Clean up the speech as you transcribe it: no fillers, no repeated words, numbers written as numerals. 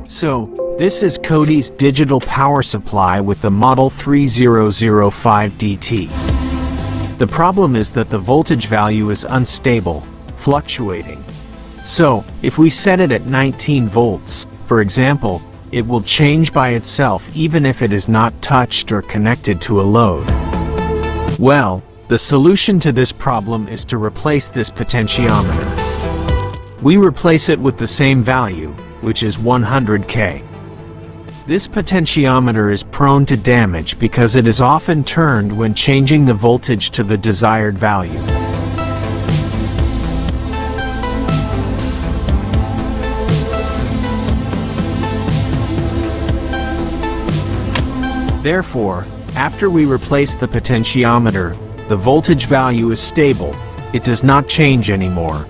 So, this is Cody's digital power supply with the Model 3005 DT. The problem is that the voltage value is unstable, fluctuating. So, if we set it at 19 volts, for example, it will change by itself even if it is not touched or connected to a load. Well, the solution to this problem is to replace this potentiometer. We replace it with the same value, which is 100K. This potentiometer is prone to damage because it is often turned when changing the voltage to the desired value. Therefore, after we replace the potentiometer, the voltage value is stable, it does not change anymore.